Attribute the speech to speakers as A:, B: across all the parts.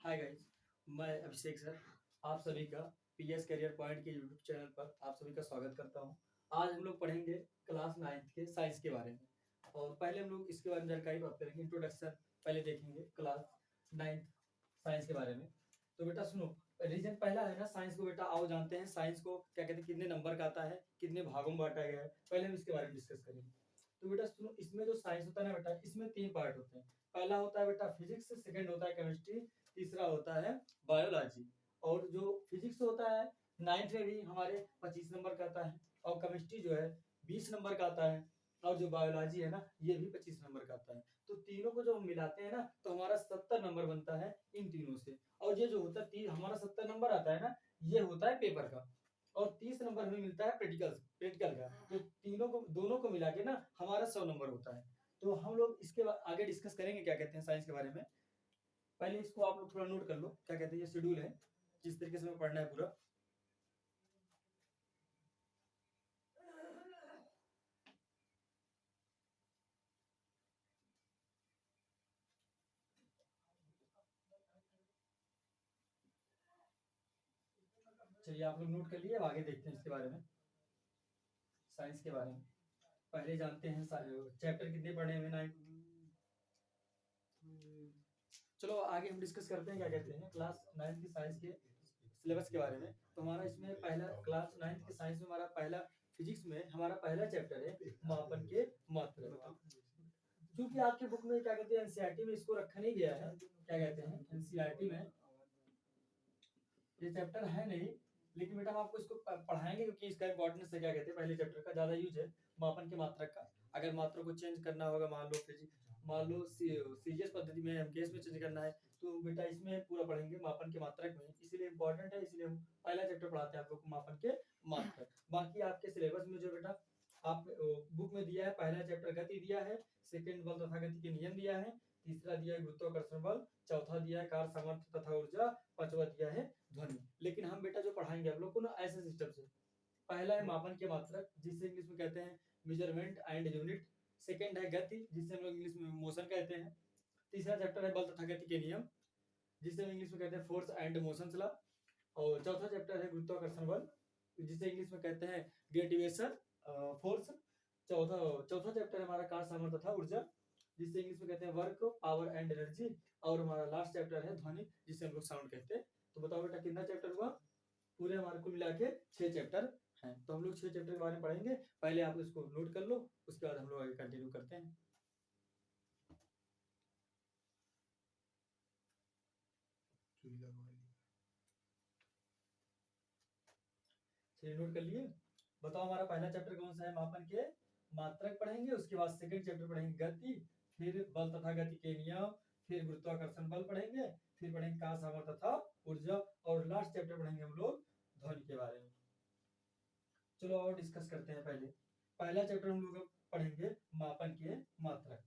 A: Hi guys, मैं अभिषेक sir आप सभी का पीएस करियर पॉइंट के यूट्यूब चैनल पर आप सभी का स्वागत करता हूं। आज हम लोग पढ़ेंगे क्लास 9th के साइंस के बारे में। और पहले हम लोग इसके बारे में जानकारी प्राप्त करेंगे। इंट्रोडक्शन पहले देखेंगे क्लास 9th साइंस के बारे में। तो बेटा सुनो, रीजन पहला है ना साइंस को। बेटा आओ जानते हैं साइंस को क्या कहते हैं, कितने नंबर का आता है, कितने भागों में बांटा गया है। पहले हम इसके बारे में डिस्कस करेंगे। तो बेटा सुनो, इसमें जो साइंस होता है ना बेटा, इसमें 3 पार्ट होते हैं। पहला होता है बेटा फिजिक्स, सेकंड होता है केमिस्ट्री, तीसरा होता है बायोलॉजी। और जो फिजिक्स होता है 9th में भी हमारे 25 नंबर का आता है, और केमिस्ट्री जो है 20 नंबर का आता है, और जो बायोलॉजी है ना ये भी 25 नंबर का आता है। तो तीनों को जब हम मिलाते हैं ना तो हमारा 70 नंबर बनता है इन तीनों से। और ये जो होता है हमारा 70 नंबर आता है ना, ये होता है पेपर का। और 30 नंबर हमें मिलता है प्रैक्टिकल का। तो तीनों को दोनों को मिला के ना हमारा 100 नंबर होता है। तो हम लोग इसके आगे डिस्कस करेंगे क्या कहते हैं साइंस के बारे में। पहले इसको आप लोग थोड़ा नोट कर लो, क्या कहते हैं ये शेड्यूल है जिस तरीके से हमें पढ़ना है पूरा। चलिए आप लोग नोट कर लिए, अब आगे देखते हैं इसके बारे में, साइंस के बारे में। पहले जानते हैं चैप्टर कितने पढ़े हुए 9। चलो आगे हम डिस्कस करते हैं क्या कहते हैं क्लास 9th की साइंस के सिलेबस के बारे में। तो हमारा इसमें पहला क्लास 9th की साइंस में हमारा पहला फिजिक्स में हमारा पहला चैप्टर है मापन के मात्रक। क्योंकि आपके बुक में क्या कहते हैं एनसीईआरटी में इसको रखा नहीं गया है, क्या कहते हैं एनसीईआरटी में ये चैप्टर है नहीं, लेकिन बेटा हम आपको इसको पढ़ाएंगे क्योंकि इसका इंपॉर्टेंस है, क्या कहते हैं पहले चैप्टर का ज्यादा यूज है मापन के मात्रक का। अगर मात्रा को चेंज करना होगा, मान लो सीजीएस पद्धति में एमकेएस में चेंज करना है, तो बेटा इसमें पूरा पढ़ेंगे मापन के मात्रक में, इसीलिए इंपॉर्टेंट है, इसलिए हम पहला चैप्टर पढ़ाते हैं आप लोग को मापन के मात्रक। बाकी आपके सिलेबस में जो बेटा आप बुक में दिया है, पहला चैप्टर गति दिया है, सेकंड बल तथा गति के नियम दिया है, तीसरा दिया है गुरुत्वाकर्षण बल, चौथा दिया है कार्य सामर्थ्य तथा ऊर्जा, पांचवा दिया है ध्वनि। लेकिन हम बेटा जो पढ़ाएंगे आप लोग को ना ऐसे सिस्टम से, पहला है मापन के मात्रक जिसे इंग्लिश में कहते हैं मेजरमेंट एंड यूनिट, सेकंड है गति जिसे हम लोग इंग्लिश में मोशन कहते हैं, तीसरा चैप्टर है बल तथा गति के नियम जिसे हम इंग्लिश में कहते हैं फोर्स एंड मोशंस लॉ, और चौथा चैप्टर है गुरुत्वाकर्षण बल जिसे इंग्लिश में कहते हैं ग्रेविटेशन फोर्स, चौथा चैप्टर है हमारा कार्य सामर्थ्य तथा ऊर्जा जिसे इंग्लिश में कहते हैं वर्क पावर एंड एनर्जी, और हमारा लास्ट चैप्टर है ध्वनि जिसे हम लोग साउंड कहते हैं। तो बताओ बेटा कितना चैप्टर हुआ, पूरे हमारे को मिला के 6 चैप्टर हैं। तो हम लोग 6 चैप्टर के बारे में पढ़ेंगे, पहले आप इसको नोट कर लो, उसके बाद हम लोग आगे कंटिन्यू करते हैं। चलिए नोट कर लिए। बताओ हमारा पहला चैप्टर कौन सा है, मापन के मात्रक पढ़ेंगे, उसके बाद सेकंड चैप्टर पढ़ेंगे गति, फिर बल तथा गति के नियम, फिर गुरुत्वाकर्षण बल पढ़ेंगे, फिर पढ़ेंगे कार्य सामर्थ्य तथा ऊर्जा, और लास्ट चैप्टर पढ़ेंगे हम लोग ध्वनि के बारे में। चलो और डिस्कस करते हैं। पहले पहला चैप्टर हम लोग पढ़ेंगे मापन के मात्रक।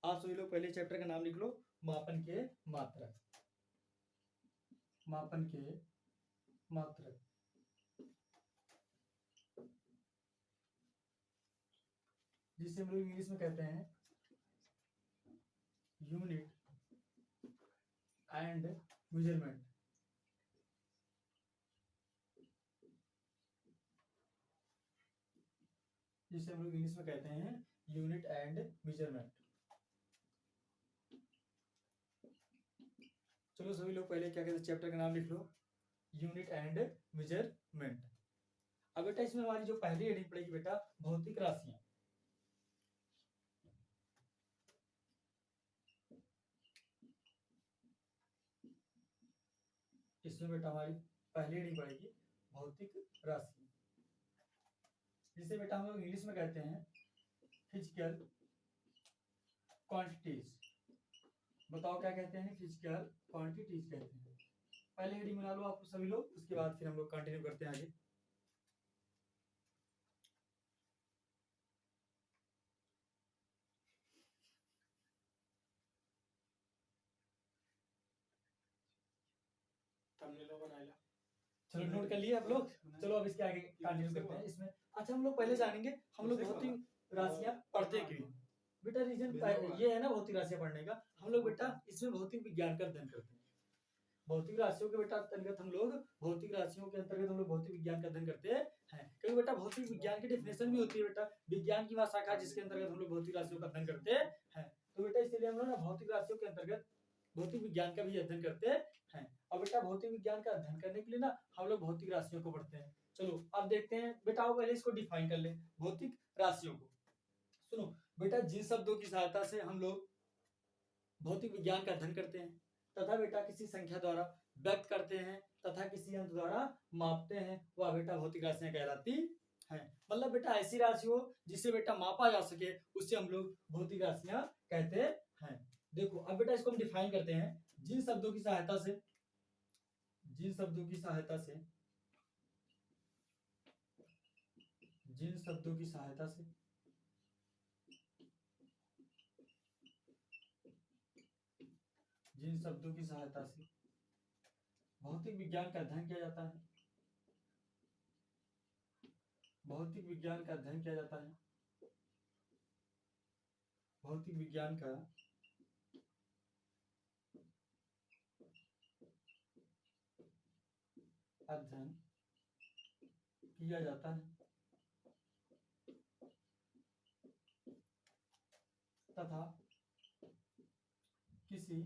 A: आप सभी लोग पहले चैप्टर का नाम लिख लो, मापन के मात्रक। मापन के मात्रक जिसे हम लोग इंग्लिश में कहते हैं यूनिट एंड मेजरमेंट। जिसे हम लोग इंग्लिश में कहते हैं यूनिट एंड मेजरमेंट। चलो सभी लोग पहले क्या कहते हैं चैप्टर का नाम लिख लो, यूनिट एंड मेजरमेंट। अब बेटा इसमें हमारी जो पहली हेडिंग पड़ेगी बेटा भौतिक राशियां। इसमें बेटा हमारी पहली हेडिंग पड़ेगी भौतिक राशि, जिसे बेटा हम लोग इंग्लिश में कहते हैं फिजिकल क्वांटिटीज। बताओ क्या कहते हैं, फिजिकल क्वांटिटीज कहते हैं। पहले हेडिंग बना लो आप सभी लोग, उसके बाद फिर हम लोग कंटिन्यू करते हैं आगे। चलो नोट कर लिए आप लोग। चलो अब इसके आगे कंटिन्यू करते हैं इसमें। अच्छा हम लोग पहले जानेंगे हम लोग भौतिक राशियां पढ़ते क्यों। बेटा रीजन ये है ना भौतिक राशियां पढ़ने का, हम लोग बेटा इसमें भौतिक विज्ञान का अध्ययन करते हैं। भौतिक राशियों के बेटा अंतर्गत हम लोग भौतिक राशियों के अंतर्गत हम लोग भौतिक विज्ञान का अध्ययन करते हैं। क्योंकि बेटा भौतिक विज्ञान की डेफिनेशन भी होती है बेटा, विज्ञान की वह शाखा जिसके अंतर्गत हम लोग भौतिक राशियों का अध्ययन करते हैं। तो बेटा इसलिए हम लोग ना भौतिक राशियों के अंतर्गत भौतिक विज्ञान का भी अध्ययन करते हैं। और बेटा भौतिक विज्ञान का अध्ययन करने के लिए ना हम लोग भौतिक राशियों को पढ़ते हैं। चलो अब देखते हैं बेटा, आओ पहले इसको डिफाइन कर ले भौतिक राशियों को। सुनो बेटा, जिन शब्दों की सहायता से हम लोग भौतिक विज्ञान का अध्ययन करते हैं तथा बेटा किसी संख्या द्वारा व्यक्त करते हैं तथा किसी अंक द्वारा मापते हैं, वह बेटा भौतिक राशियां कहलाती हैं। मतलब बेटा ऐसी राशि हो जिसे बेटा मापा जा सके, उससे हम लोग भौतिक राशियां कहते हैं। देखो अब बेटा इसको हम डिफाइन करते हैं। जिन शब्दों की सहायता से जिन शब्दों की सहायता से जिन शब्दों की सहायता से जिन शब्दों की सहायता से भौतिक विज्ञान का अध्ययन किया जाता है, भौतिक विज्ञान का अध्ययन किया जाता है, भौतिक विज्ञान का अध्ययन किया जाता है तथा किसी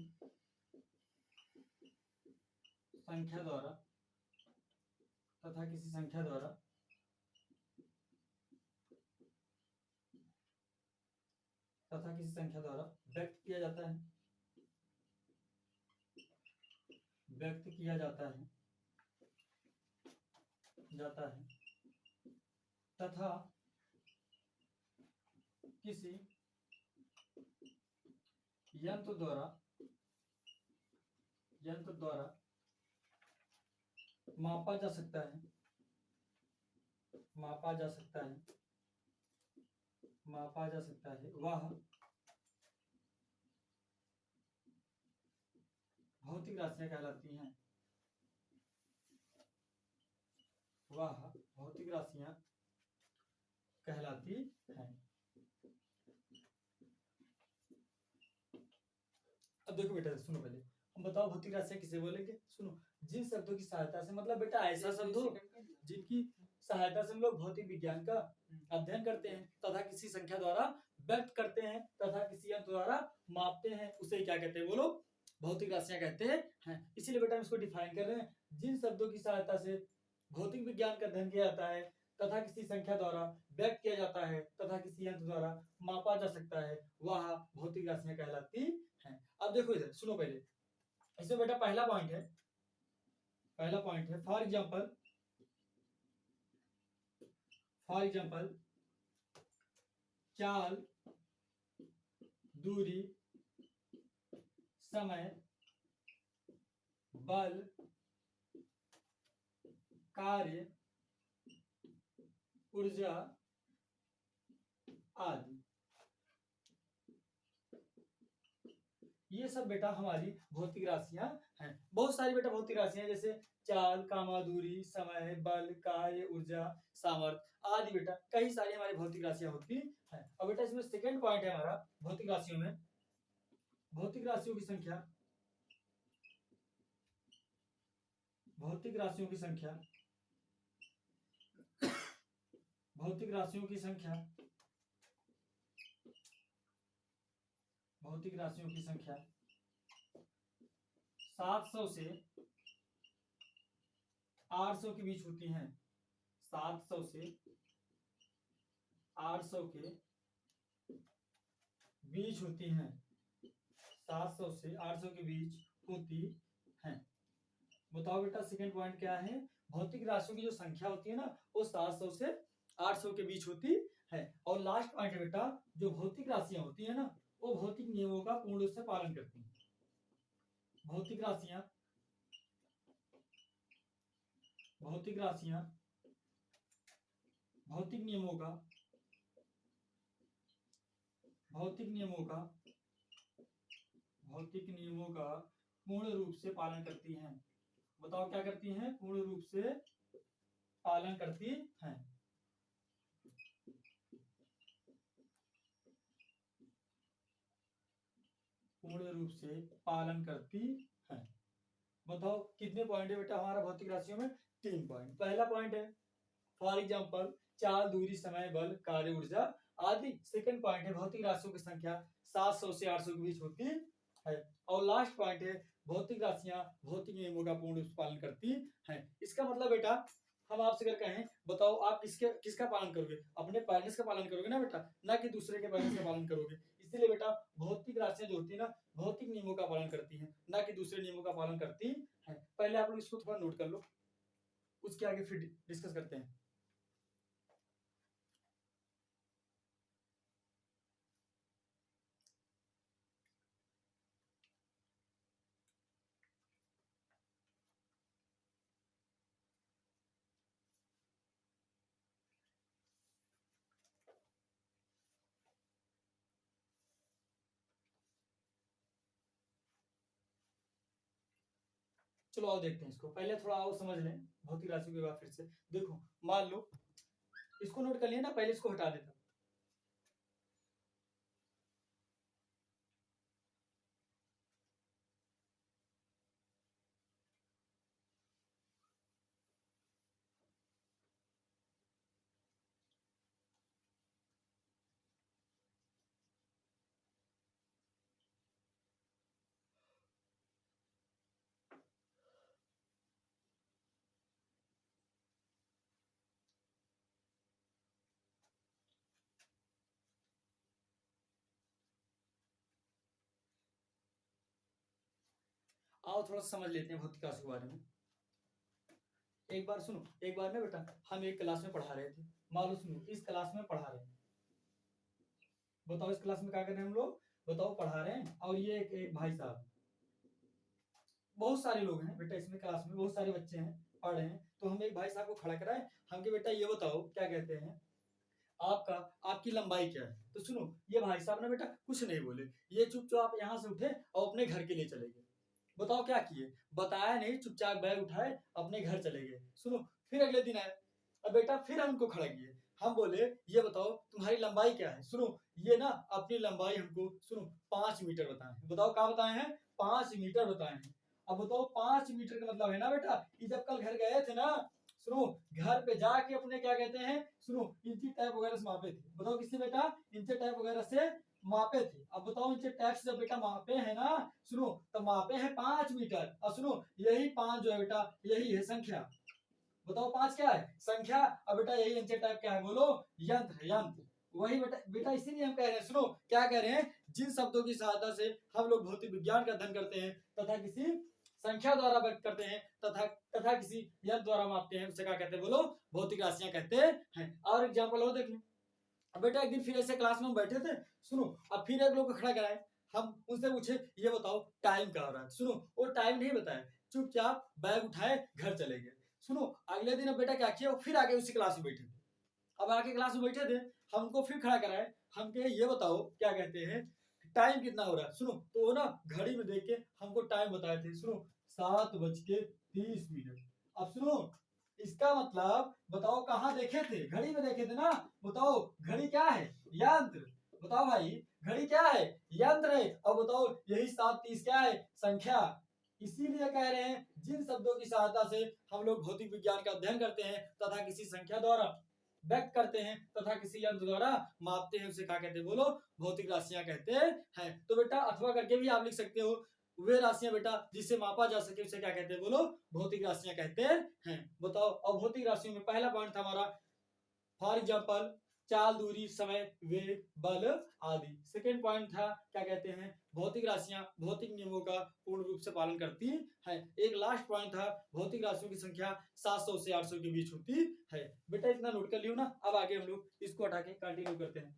A: संख्या द्वारा व्यक्त किया जाता है तथा किसी यंत्र द्वारा मापा जा सकता है वह भौतिक राशियां कहलाती हैं। अब देखो बेटा, सुनो पहले हम बताओ भौतिक राशियां किसे बोलेंगे। सुनो, जिन शब्दों की सहायता से, मतलब बेटा ऐसा शब्द हो जिनकी सहायता से हम लोग भौतिक विज्ञान का अध्ययन करते हैं तथा किसी संख्या द्वारा व्यक्त करते हैं तथा किसी यंत्र द्वारा मापते हैं, उसे क्या कहते हैं, बोलो भौतिक राशियां कहते हैं। इसीलिए बेटा हम इसको डिफाइन कर रहे हैं। जिन शब्दों की सहायता से भौतिक विज्ञान का अध्ययन किया जाता है तथा किसी संख्या द्वारा व्यक्त किया जाता है तथा किसी यंत्र द्वारा मापा जा सकता है, वह भौतिक राशियां कहलाती हैं। अब देखो इधर सुनो पहले, इसमें बेटा पहला पॉइंट है फॉर एग्जाम्पल चाल, दूरी, समय, बल, कार्य, ऊर्जा आदि। ये सब बेटा हमारी भौतिक राशियां हैं। बहुत सारी बेटा भौतिक राशियां जैसे चाल, कामा, दूरी, समय, बल, कार्य, ऊर्जा, सामर्थ्य आदि, बेटा कई सारी हमारी भौतिक राशियां होती हैं। अब बेटा इसमें सेकंड पॉइंट है हमारा भौतिक राशियों में भौतिक राशियों की संख्या भौतिक राशियों की संख्या भौतिक राशियों की संख्या 700 से 800 के बीच होती हैं। 700 से 800 के बीच होती हैं। 700 से 800 के बीच होती हैं। बताओ बेटा सेकंड पॉइंट क्या है। भौतिक राशियों की जो संख्या होती है ना, वो 700 से 800 के बीच होती है। और लास्ट पॉइंट है बेटा, जो भौतिक राशियां होती है ना, वो भौतिक नियमों का पूर्ण रूप से पालन करती हैं। भौतिक राशियां भौतिक नियमों का पूर्ण रूप से पालन करती हैं। बताओ क्या करती हैं, पूर्ण रूप से पालन करती हैं। पूर्ण रूप से पालन करती है। बताओ कितने पॉइंट है बेटा हमारा भौतिक राशियों में? 3 पॉइंट। पहला पॉइंट है फॉर एग्जाम्पल चाल, दूरी, समय, बल, कार्य, ऊर्जा आदि। सेकंड पॉइंट है भौतिक राशियों की संख्या 700 से 800 के बीच होती है। और लास्ट पॉइंट है भौतिक राशियां भौतिक नियमों का पूर्ण रूप से पालन करती हैं। इसका मतलब बेटा हम आपसे अगर कहें बताओ आप किसका पालन करोगे? अपने पेरेंट्स का पालन करोगे ना बेटा, ना कि दूसरे के पेरेंट्स का पालन करोगे। इसीलिए बेटा भौतिक राशियां जो होती है ना भौतिक नियमों का पालन करती हैं, ना कि दूसरे नियमों का पालन करती हैं। पहले आप लोग इसको थोड़ा नोट कर लो, उसके आगे फिर डिस्कस करते हैं। चलो आओ देखते हैं इसको। पहले थोड़ा और समझ लें भौतिक राशियों के बाद फिर से देखो। मान लो इसको नोट कर लिया ना, पहले इसको हटा देता। आओ थोड़ा समझ लेते हैं भौतिक राशि के बारे में। एक बार सुनो, एक बार ना बेटा हम एक क्लास में पढ़ा रहे थे। मान लो सुनो इस क्लास में पढ़ा रहे हैं। बताओ इस क्लास में क्या कर रहे हैं हम लोग? बताओ पढ़ा रहे हैं। और ये एक भाई साहब, बहुत सारे लोग हैं बेटा इसमें क्लास में, बहुत सारे बच्चे हैं पढ़ रहे हैं। तो हम एक भाई साहब को खड़ा कराए, हम के बेटा ये बताओ क्या कहते हैं आपकी लंबाई क्या है? तो सुनो ये भाई साहब ने बेटा कुछ नहीं बोले, ये चुपचाप यहाँ से उठे और अपने घर के लिए चले गए। बताओ क्या किए? बताया नहीं, चुपचाप बैग उठाए अपने घर चले गए। सुनो फिर अगले दिन आए, अब बेटा फिर हम उनको खड़ा किए, हम बोले ये बताओ तुम्हारी लंबाई क्या है? सुनो ये ना अपनी लंबाई हमको सुनो 5 मीटर बताए हैं। बताओ क्या बताए हैं? 5 मीटर बताए हैं। अब बताओ 5 मीटर का मतलब है ना बेटा कि जब कल घर गए थे ना, सुनो घर पे जाके अपने क्या कहते हैं सुनो इंची टैप वगैरह से मापे थे। बताओ किससे बेटा? इंची टैप वगैरह से मापे थे। अब बताओ इंची टैप से जब बेटा मापे हैं ना, सुनो तो मापे हैं 5 मीटर। और सुनो यही 5 जो है बेटा यही है संख्या। बताओ 5 क्या है? संख्या। अब बेटा यही इंची टैप क्या है? बोलो यंत्र है, यंत्र। वही बेटा बेटा इसीलिए हम कह रहे हैं, सुनो क्या कह रहे हैं, जिन शब्दों की सहायता से हम लोग भौतिक विज्ञान का अध्ययन करते हैं तथा किसी संख्या द्वारा व्यक्त करते हैं तथा किसी यंत्र द्वारा मापते हैं, उसे क्या कहते हैं? बोलो भौतिक राशियां कहते हैं। और एग्जाम्पल और देख लें। अब बेटा एक दिन फिर ऐसे क्लास में हम बैठे थे, सुनो अब फिर एक लोग को खड़ा कराए, हम उनसे पूछे ये बताओ टाइम क्या हो रहा है? सुनो वो टाइम नहीं बताया, चुपचाप बैग उठाए घर चले गए। सुनो अगले दिन अब बेटा क्या किया, फिर आगे उसी क्लास में बैठे थे। अब आगे क्लास में बैठे थे, हमको फिर खड़ा कराए, हम कहे ये बताओ क्या कहते हैं टाइम कितना हो रहा है? सुनो तो वो ना घड़ी में देख के हमको टाइम बताए थे, सुनो 7:30। अब सुनो इसका मतलब बताओ कहाँ देखे थे? घड़ी में देखे थे ना। बताओ घड़ी क्या है? यंत्र। बताओ भाई घड़ी क्या है? यंत्र है। अब बताओ यही 7:30 क्या है? संख्या। इसीलिए कह रहे हैं जिन शब्दों की सहायता से हम लोग भौतिक विज्ञान का अध्ययन करते हैं तथा किसी संख्या द्वारा व्यक्त करते हैं तथा किसी यंत्र द्वारा मापते हैं, उसे क्या कहते हैं? बोलो भौतिक राशियां कहते हैं। तो बेटा अथवा करके भी आप लिख सकते हो, वे राशियां बेटा जिससे मापा जा सके उसे क्या कहते हैं? बोलो भौतिक राशियां कहते हैं। बताओ अब भौतिक राशियों में पहला पॉइंट था हमारा फॉर एग्जाम्पल चाल, दूरी, समय, वेग, बल आदि। सेकेंड पॉइंट था क्या कहते हैं? भौतिक राशियां भौतिक नियमों का पूर्ण रूप से पालन करती है। एक लास्ट पॉइंट था भौतिक राशियों की संख्या 700 से 800 के बीच होती है। बेटा इतना नोट कर लियो ना। अब आगे हम लोग इसको हटा के कंटिन्यू करते हैं।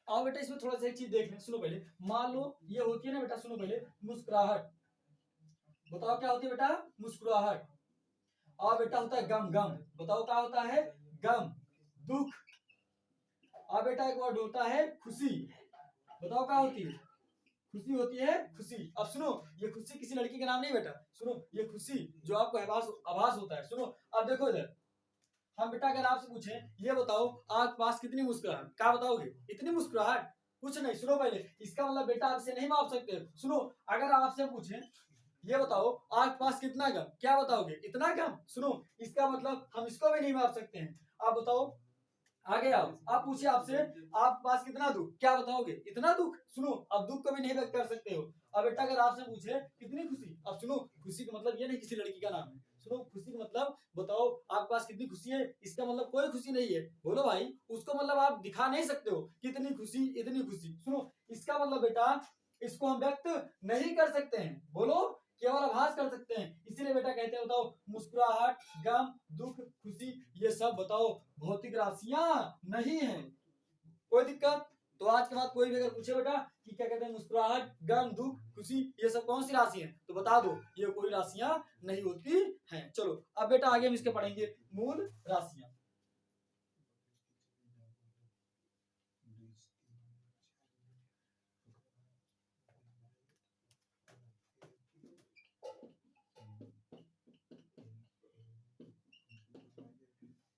A: आओ बेटा इसमें थोड़ा सा एक चीज देख लें। सुनो पहले मान लो ये होती है ना बेटा, सुनो पहले मुस्कुराहट। बताओ क्या होती है बेटा? मुस्कुराहट। और बेटा होता है गम। गम बताओ क्या होता है? गम। दुख। और बेटा एक वर्ड होता है खुशी। बताओ क्या होती है? खुशी होती है खुशी। अब सुनो, ये खुशी किसी लड़की का नाम नहीं बेटा, सुनो ये खुशी जो आपको आभास होता है। सुनो अब देखो इधर, हम बेटा अगर आपसे पूछे ये बताओ आपके पास कितनी मुस्कुराहट, क्या बताओगे? इतनी मुस्कुराहट? कुछ नहीं, सुनो पहले, इसका मतलब बेटा आपसे नहीं माप सकते। सुनो अगर आपसे पूछे ये बताओ आपके पास कितना गम, क्या बताओगे? इतना गम। सुनो इसका मतलब हम इसको भी नहीं माप सकते हैं। आप बताओ, आगे आओ, आप पूछिए आपसे आपके पास कितना दुख, क्या बताओगे? इतना दुख। सुनो अब दुख को भी नहीं व्यक्त कर सकते हो। अब बेटा अगर आपसे पूछे कितनी खुशी, अब सुनो खुशी का मतलब ये नहीं किसी लड़की का नाम है। सुनो खुशी का मतलब बताओ आपके पास कितनी खुशी है, इसका मतलब कोई खुशी नहीं है। बोलो भाई, उसको मतलब आप दिखा नहीं सकते हो कितनी खुशी, इतनी खुशी। सुनो इसका मतलब बेटा इसको हम व्यक्त नहीं कर सकते हैं। बोलो, केवल आभास कर सकते हैं। इसीलिए बेटा कहते हैं बताओ मुस्कुराहट, गम, दुख, खुशी ये सब बताओ भौतिक राशियां नहीं है। कोई दिक्कत? तो आज के बाद कोई भी अगर पूछे बेटा कि क्या कहते हैं मुस्कुराहट, गम, दुख, खुशी ये सब कौन सी राशि है, तो बता दो ये कोई राशियां नहीं होती हैं। चलो अब बेटा आगे हम इसके पढ़ेंगे मूल राशियां।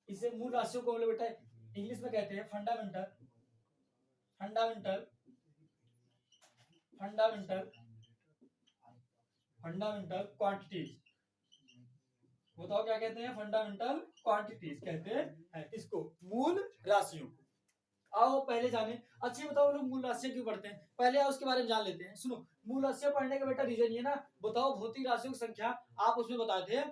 A: इसे मूल राशियों को बेटा इंग्लिश में कहते हैं fundamental, fundamental, fundamental, fundamental quantities. बताओ क्या कहते हैं? फंडामेंटल क्वांटिटीज कहते हैं इसको, मूल राशियों को। आओ पहले जाने, अच्छी बताओ लोग मूल राशियां क्यों पढ़ते हैं, पहले आओ उसके बारे में जान लेते हैं। सुनो मूल राशियां पढ़ने का बेटा रीजन ये ना, बताओ भौतिक राशियों की संख्या आप उसमें बताए थे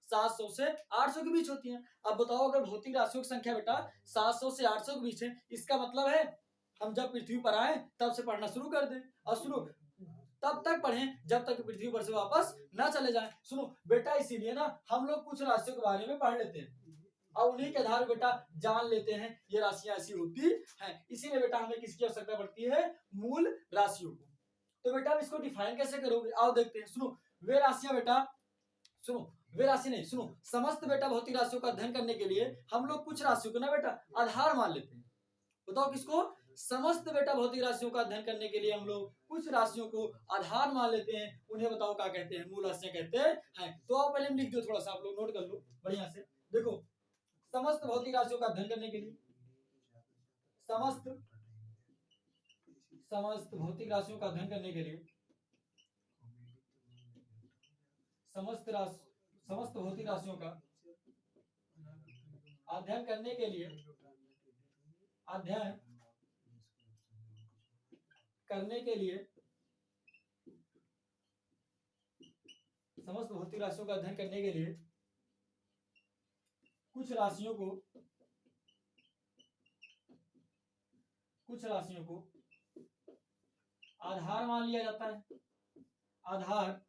A: 700 से 800 के बीच होती है। अब बताओ अगर भौतिक राशियों की संख्या बेटा 700 से 800 के बीच है, इसका मतलब है हम जब पृथ्वी पर आए तब से पढ़ना शुरू कर दें, और सुनो तब तक पढ़ें जब तक पृथ्वी पर से वापस ना चले जाएं। सुनो बेटा इसीलिए ना हम लोग कुछ राशियों के बारे में पढ़ लेते हैं और उन्हीं के आधार बेटा जान लेते हैं ये राशियां ऐसी होती हैं। इसीलिए बेटा हमें किसकी आवश्यकता पड़ती है? मूल राशियों को। तो बेटा अब इसको डिफाइन कैसे करोगे, आओ देखते हैं। सुनो वे राशियां बेटा, सुनो वे राशि नहीं, सुनो समस्त बेटा भौतिक राशियों का अध्ययन करने के लिए हम लोग कुछ राशियों को ना बेटा आधार मान लेते हैं। बताओ किसको? समस्त बेटा भौतिक राशियों का अध्ययन करने के लिए हम लोग कुछ राशियों को आधार मान लेते हैं। उन्हें बताओ क्या कहते हैं? मूल राशियां कहते हैं। तो आप पहले लिख दो, थोड़ा सा आप लोग नोट कर लो बढ़िया से। देखो समस्त भौतिक राशियों का अध्ययन करने के लिए, समस्त समस्त भौतिक राशियों का अध्ययन करने के लिए, समस्त भौतिक राशियों का अध्ययन करने के लिए, अध्ययन करने के लिए, समस्त भौतिक राशियों का अध्ययन करने के लिए कुछ राशियों को आधार मान लिया जाता है, आधार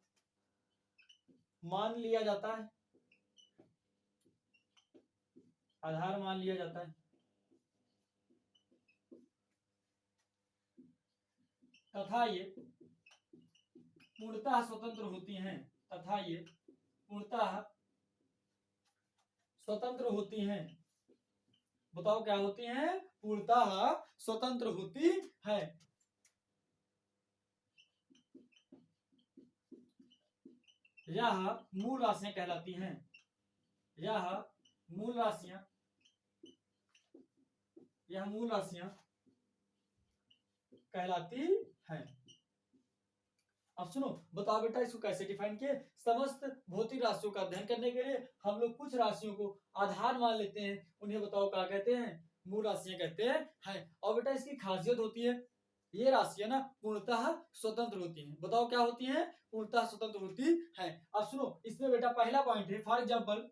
A: मान लिया जाता है, आधार मान लिया जाता है तथा ये पूर्णतः स्वतंत्र होती हैं, तथा ये पूर्णतः स्वतंत्र होती हैं। बताओ क्या होती हैं? पूर्णतः स्वतंत्र होती है। यह मूल राशियां कहलाती हैं, यह मूल राशियां, यह मूल राशियां कहलाती हैं। अब सुनो बताओ बेटा इसको कैसे डिफाइन किए? समस्त भौतिक राशियों का अध्ययन करने के लिए हम लोग कुछ राशियों को आधार मान लेते हैं। उन्हें बताओ क्या कहते हैं? मूल राशियां कहते हैं। और बेटा इसकी खासियत होती है ये राशियां ना पूर्णतः स्वतंत्र होती हैं। बताओ क्या होती हैं? पूर्णतः स्वतंत्र होती हैं। अब सुनो इसमें बेटा पहला पॉइंट है, फॉर एग्जाम्पल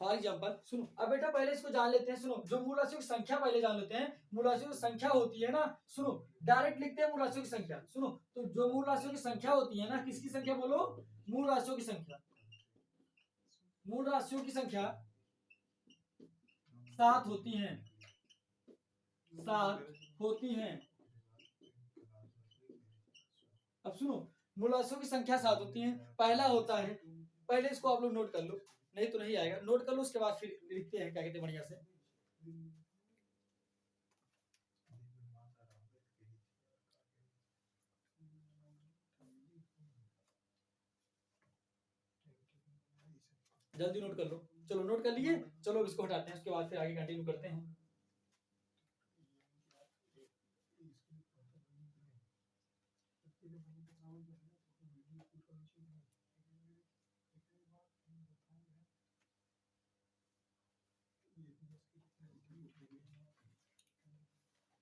A: सुनो अब बेटा पहले इसको जान लेते हैं। सुनो जो मूल राशियों की संख्या पहले जान लेते हैं। मूल राशियों की संख्या होती है ना, सुनो डायरेक्ट लिखते हैं मूल राशियों की संख्या। सुनो तो जो मूल राशियों की संख्या होती है ना, किसकी संख्या बोलो? मूल राशियों की संख्या। मूल राशियों की संख्या 7 होती हैं, 7 होती हैं। अब सुनो मूल राशियों की संख्या 7 होती है। पहला होता है, पहले इसको आप लोग नोट कर लो, नहीं तो नहीं आएगा, नोट कर लो उसके बाद फिर लिखते हैं क्या कहते हैं बढ़िया से। जल्दी नोट कर लो। चलो नोट कर लिए, चलो अब इसको हटाते हैं, उसके बाद फिर आगे कंटिन्यू करते हैं।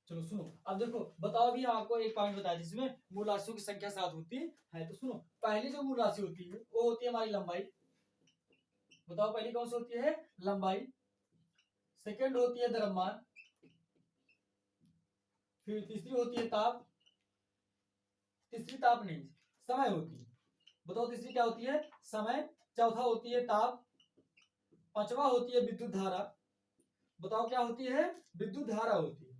A: चलो सुनो, अब देखो बताओ, अभी आपको एक पॉइंट बताया जिसमें मूल राशियों की संख्या 7 होती है। तो सुनो, पहली जो मूल राशि होती है वो होती है हमारी लंबाई। बताओ पहली कौन सी होती है? लंबाई। सेकंड होती है द्रव्यमान। फिर तीसरी होती है ताप। तीसरी ताप नहीं, समय होती है। बताओ तीसरी क्या होती है? समय। चौथा होती है ताप। पांचवा होती है विद्युत धारा। बताओ क्या होती है? विद्युत धारा होती है।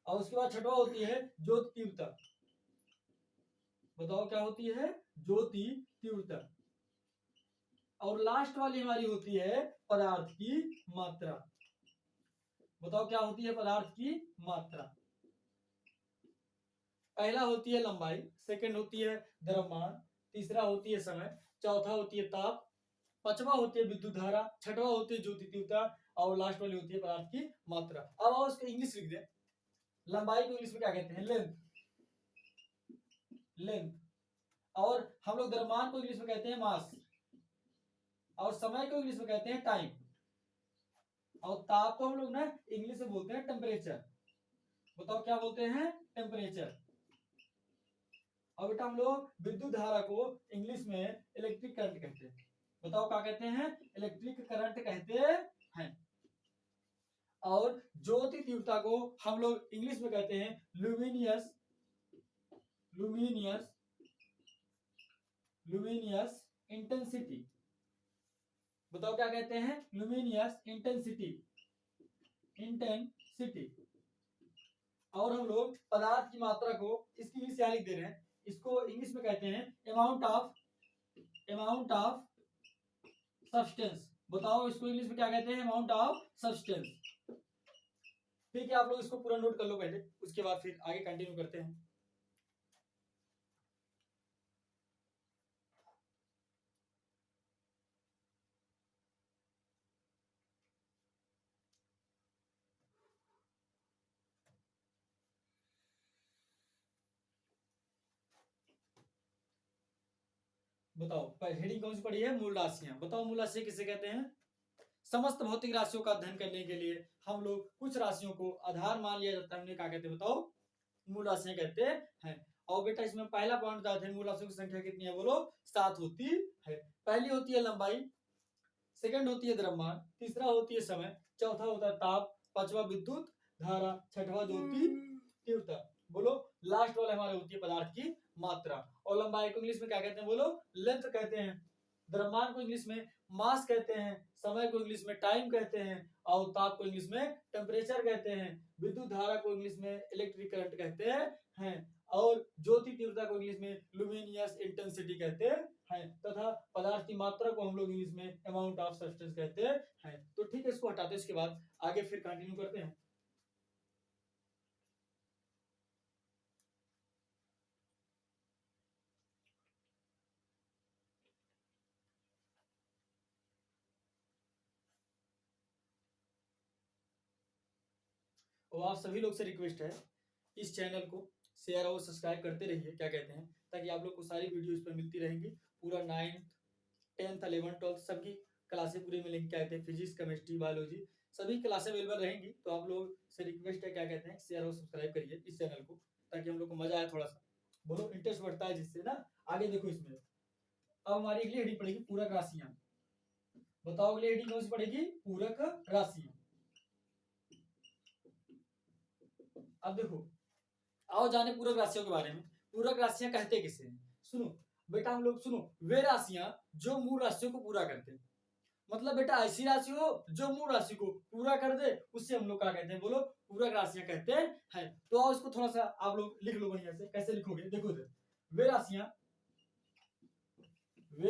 A: और उसके बाद छठवा होती है ज्योति तीव्रता। बताओ क्या होती है? ज्योति तीव्रता। और लास्ट वाली हमारी होती है पदार्थ की मात्रा। बताओ क्या होती है? पदार्थ की मात्रा। पहला होती है लंबाई, सेकंड होती है द्रव्यमान, तीसरा होती है समय, चौथा होती है ताप, पांचवा होती है विद्युत धारा, छठवा होती है ज्योति तीव्रता, और लास्ट वाली होती है पदार्थ की मात्रा। अब आओ उसको इंग्लिश लिख दे। लंबाई को इंग्लिश में क्या कहते हैं? लेंथ। लेंथ। और हम लोग द्रव्यमान को इंग्लिश में कहते हैं मास। और समय को इंग्लिश में कहते हैं टाइम। और ताप को हम लोग ना इंग्लिश में बोलते हैं टेम्परेचर। बताओ क्या बोलते हैं? टेम्परेचर। और बेटा हम लोग विद्युत धारा को इंग्लिश में इलेक्ट्रिक करंट कहते हैं। बताओ क्या कहते हैं? इलेक्ट्रिक करंट कहते हैं। और ज्योति तीव्रता को हम लोग इंग्लिश में कहते हैं लुमिनियस। लुमिनियस। Luminous intensity. बताओ क्या कहते हैं? Luminous intensity. इंटेंसिटी। और हम लोग पदार्थ की मात्रा को इसकी इंग्लिश यहाँ लिख दे रहे हैं, इसको इंग्लिश में कहते हैं अमाउंट ऑफ सब्सटेंस। बताओ इसको इंग्लिश में क्या कहते हैं? Amount of substance. ठीक है, आप लोग इसको पूरा नोट कर लो पहले, उसके बाद फिर आगे कंटिन्यू करते हैं। बताओ हेडिंग कौन सी पड़ी है? मूल राशियां। बताओ मूल राशि किसे कहते हैं? समस्त भौतिक राशियों का अध्ययन करने के लिए हम लोग कुछ राशियों को आधार मान लिया जाता है, हमने क्या कहते हैं? बताओ मूल राशियां कहते हैं। और बेटा इसमें पहला पॉइंट बताते हैं, मूल राशियों की संख्या कितनी है? बोलो 7 होती है। पहली होती है लंबाई, सेकंड होती है द्रव्यमान, तीसरा होती है समय, चौथा होता है ताप, पांचवा विद्युत धारा, छठवा ज्योति तीव्रता। बोलो लास्ट वाला हमारे होती है पदार्थ की मात्रा। और लंबाई को इंग्लिश में क्या कहते हैं? बोलो लेंथ कहते हैं। द्रव्यमान को इंग्लिश में मास कहते हैं। समय को इंग्लिश में टाइम कहते हैं। और ताप को इंग्लिश में टेम्परेचर कहते हैं। विद्युत धारा को इंग्लिश में इलेक्ट्रिक करंट कहते हैं। और ज्योति तीव्रता को इंग्लिश में लुमिनियस इंटेंसिटी कहते हैं। तथा पदार्थ की मात्रा को हम लोग इंग्लिश में अमाउंट ऑफ सब्सटेंस कहते हैं। तो ठीक है, इसको हटाते हैं, उसके बाद आगे फिर कंटिन्यू करते हैं। और आप सभी लोग से रिक्वेस्ट है, इस चैनल को शेयर और सब्सक्राइब करते रहिए, क्या कहते हैं, ताकि आप लोग को सारी वीडियो इस पर मिलती रहेंगी। पूरा 9th 10th 11th 12th सबकी क्लासें पूरी मिलेंगी, क्या कहते हैं, फिजिक्स केमिस्ट्री बायोलॉजी सभी क्लासें अवेलेबल रहेंगी। तो आप लोग से रिक्वेस्ट है, क्या कहते हैं, शेयर और सब्सक्राइब करिए इस चैनल को, ताकि हम लोग को मजा आए थोड़ा सा। बोलो इंटरेस्ट बढ़ता है जिससे ना। आगे देखो इसमें अब हमारी अगली हेडिंग पड़ेगी पूरक राशियां। बताओ अगली हेडिंग कौन सी पड़ेगी? पूरक राशियां। अब देखो आओ जाने पूरक राशियों के बारे में। पूरक राशियां कहते किसे हैं? सुनो बेटा, हम लोग सुनो, वे राशियां जो मूल राशियों को पूरा करते हैं। मतलब बेटा ऐसी राशि हो जो मूल राशि को पूरा कर दे, उससे हम लोग क्या कहते हैं? बोलो पूरक राशियां कहते हैं। तो आओ इसको थोड़ा सा आप लोग लिख लो बढ़िया से। कैसे लिखोगे? देखो इधर, वे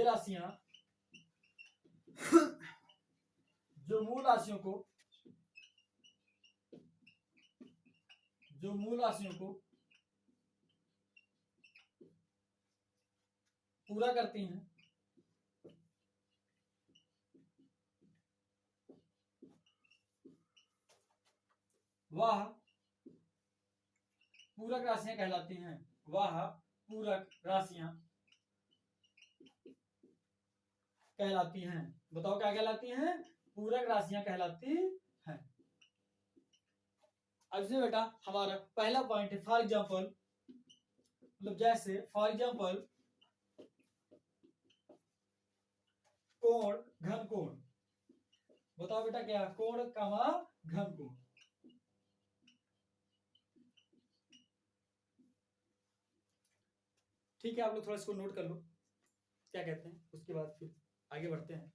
A: राशियां जो मूल राशियों को पूरा करती हैं, वह पूरक राशियां कहलाती हैं। वह पूरक राशियां कहलाती हैं। बताओ क्या कहलाती हैं? पूरक राशियां कहलाती हैं। अब इसमें बेटा हमारा पहला पॉइंट है फॉर एग्जाम्पल, मतलब जैसे फॉर एग्जाम्पल कोण घन कोण। बताओ बेटा क्या? कोण कामा घन कोण। ठीक है, आप लोग थोड़ा इसको नोट कर लो क्या कहते हैं, उसके बाद फिर आगे बढ़ते हैं।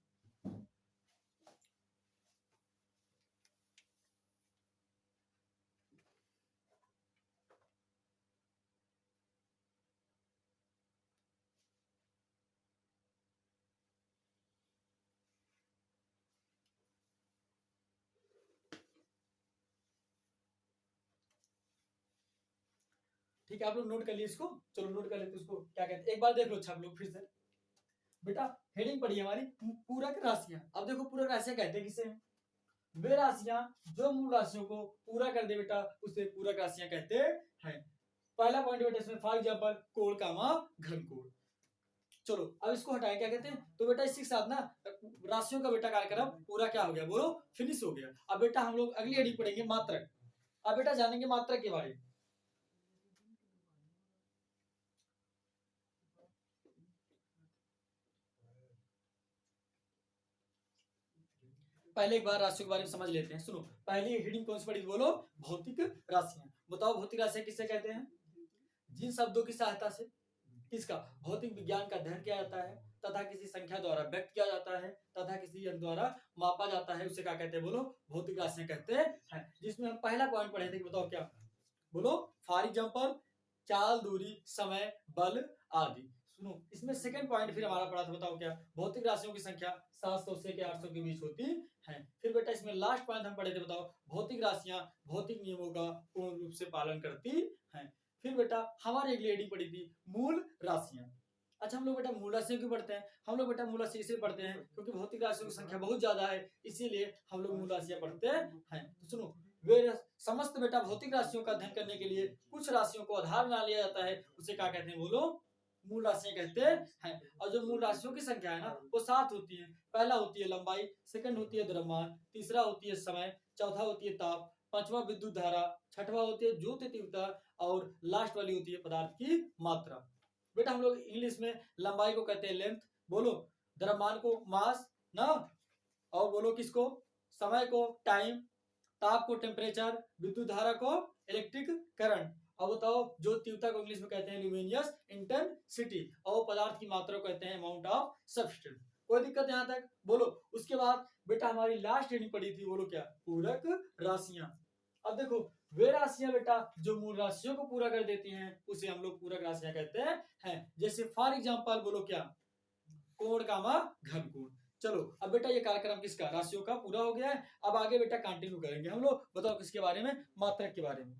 A: ठीक है, आप लोग नोट कर लिए इसको। चलो नोट कर लेते इसको क्या कहते हैं, एक बार देख लो। अच्छा आप लोग फिर से बेटा हेडिंग पढ़ी हमारी पूरक राशियां। अब देखो पूरक राशियां कहते हैं किसे? वे राशियां जो मूल राशियों को पूरा कर दे बेटा, उसे पूरक राशियां कहते हैं। पहला पॉइंट बेटा इसमें फॉर एग्जांपल कोण कामा घन कोण। चलो अब इसको हटाएं, क्या कहते हैं? तो बेटा इसी के साथ ना राशियों का बेटा कार्यक्रम पूरा क्या हो गया, बोलो फिनिश हो गया। अब बेटा हम लोग अगली हेडिंग पढ़ेंगे मात्रक। अब बेटा जानेंगे मात्रक के बारे में। पहले एक बार राशियों के बारे में समझ लेते हैं। सुनो पहली हेडिंग कौन सी पढ़ी, बोलो भौतिक राशियां। बताओ भौतिक राशियां किसे कहते हैं? जिन शब्दों की सहायता से किसका भौतिक विज्ञान का अध्ययन किया जाता है तथा किसी संख्या द्वारा व्यक्त किया जाता है तथा किसी यंत्र द्वारा मापा जाता है, उसे क्या कहते हैं, बोलो भौतिक राशियां कहते हैं। जिसमें हम पहला पॉइंट पढ़े थे कि बताओ क्या, बोलो फॉर एग्जांपल चाल, दूरी, समय, बल आदि। सुनो इसमें सेकंड पॉइंट फिर हमारा पढ़ा था, बताओ क्या? भौतिक राशियों की संख्या 700 से 800 के बीच होती है। फिर बेटा इसमें लास्ट पॉइंट हम पढ़े थे, बताओ भौतिक राशियां भौतिक नियमों का पूर्ण रूप से पालन करती हैं। फिर बेटा हमारी अगली हेडिंग पढ़ी थी मूल राशियां। अच्छा हम लोग बेटा मूल राशियों क्यों पढ़ते हैं? हम लोग बेटा मूल राशि इसलिए पढ़ते हैं क्योंकि भौतिक राशियों की संख्या बहुत ज्यादा है, इसीलिए हम लोग मूल राशियां पढ़ते हैं। तो सुनो वे समस्त बेटा भौतिक राशियों का अध्ययन करने के लिए कुछ राशियों को आधार बना लिया जाता है, उसे क्या कहते हैं, बोलो मूल राशियां कहते हैं। और जो मूल राशियों की संख्या है ना वो 7 होती है। पहला होती है लंबाई, सेकंड होती है द्रव्यमान, तीसरा होती है समय, चौथा होती है ताप, पांचवा विद्युत धारा, छठवा होती है ज्योति तीव्रता और लास्ट वाली होती है पदार्थ की मात्रा। बेटा हम लोग इंग्लिश में लंबाई को कहते हैं लेंथ, बोलो द्रव्यमान को मास ना, और बोलो किसको, समय को टाइम, ताप को टेम्परेचर, विद्युत धारा को इलेक्ट्रिक करंट। अब बताओ जो तीव्रता को इंग्लिश में कहते हैं ल्यूमिनियस इंटेंसिटी, और पदार्थ की मात्रा को कहते हैं अमाउंट ऑफ सब्सटेंस। कोई दिक्कत यहाँ तक? बोलो उसके बाद बेटा हमारी लास्ट हेडिंग पड़ी थी, बोलो क्या, पूरक राशियां। अब देखो वे राशियां बेटा जो मूल राशियों को पूरा कर देती हैं उसे हम लोग पूरक राशियां कहते हैं। जैसे फॉर एग्जांपल बोलो क्या, कोण कामा घन कोण। चलो अब बेटा ये कार्यक्रम किसका, राशियों का पूरा हो गया है। अब आगे बेटा कंटिन्यू करेंगे हम लोग। बताओ किसके बारे में, मात्रक के बारे में।